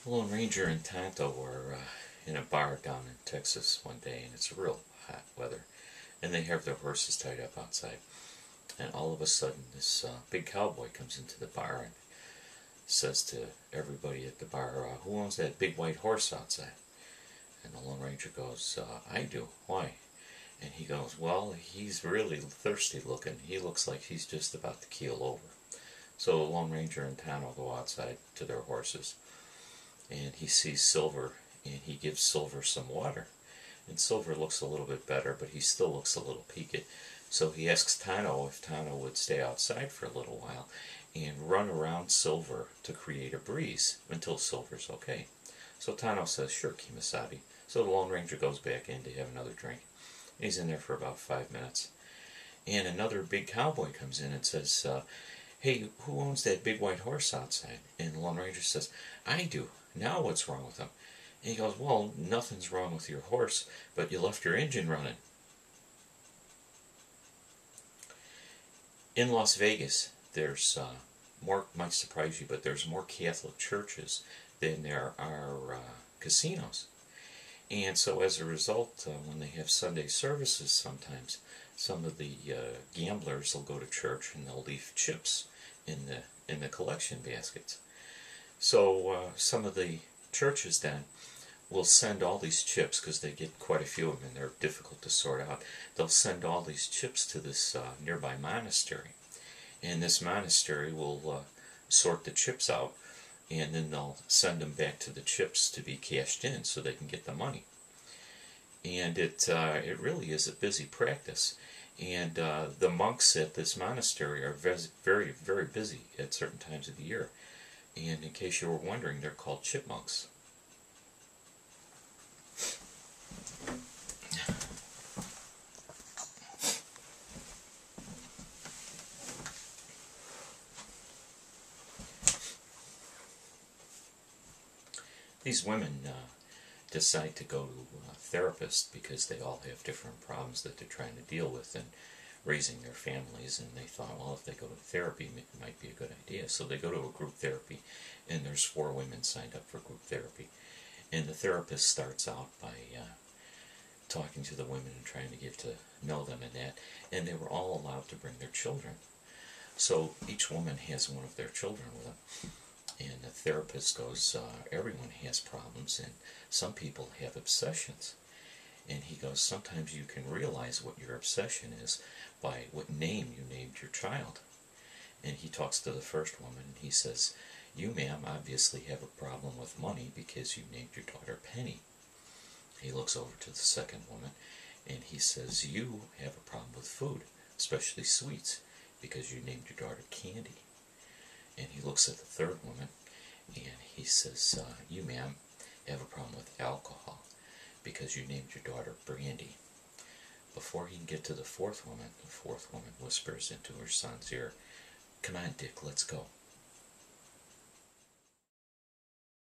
Lone Ranger and Tonto were in a bar down in Texas one day, and it's real hot weather, and they have their horses tied up outside. And all of a sudden, this big cowboy comes into the bar and says to everybody at the bar, "Who owns that big white horse outside?" And the Lone Ranger goes, "I do. Why?" And he goes, "Well, he's really thirsty looking. He looks like he's just about to keel over." So the Lone Ranger and Tonto go outside to their horses, and he sees Silver, and he gives Silver some water. And Silver looks a little bit better, but he still looks a little peaked. So he asks Tonto if Tonto would stay outside for a little while and run around Silver to create a breeze until Silver's okay. So Tonto says, "Sure, Kimasabi." So the Lone Ranger goes back in to have another drink. He's in there for about 5 minutes. And another big cowboy comes in and says, "Hey, who owns that big white horse outside?" And the Lone Ranger says, "I do. Now what's wrong with him?" And he goes, "Well, nothing's wrong with your horse, but you left your engine running." In Las Vegas, there's more, might surprise you, but there's more Catholic churches than there are casinos. And so as a result, when they have Sunday services sometimes, some of the gamblers will go to church and they'll leave chips in the collection baskets. So some of the churches then will send all these chips, because they get quite a few of them and they're difficult to sort out. They'll send all these chips to this nearby monastery. And this monastery will sort the chips out, and then they'll send them back to the chips to be cashed in so they can get the money. And it really is a busy practice. And the monks at this monastery are very, very busy at certain times of the year. And in case you were wondering, they're called chipmunks. These women decide to go to a therapist because they all have different problems that they're trying to deal with in raising their families, and they thought, well, if they go to therapy, it might be a good idea. So they go to a group therapy, and there's 4 women signed up for group therapy. And the therapist starts out by talking to the women and trying to get to know them and that, and they were all allowed to bring their children. So each woman has one of their children with them. And the therapist goes, everyone has problems, and some people have obsessions. And he goes, sometimes you can realize what your obsession is by what name you named your child. And he talks to the first woman, and he says, "You, ma'am, obviously have a problem with money because you named your daughter Penny." He looks over to the second woman, and he says, "You have a problem with food, especially sweets, because you named your daughter Candy." And he looks at the third woman, and he says, "You, ma'am, have a problem with alcohol, because you named your daughter Brandy." Before he can get to the fourth woman whispers into her son's ear, "Come on, Dick, let's go."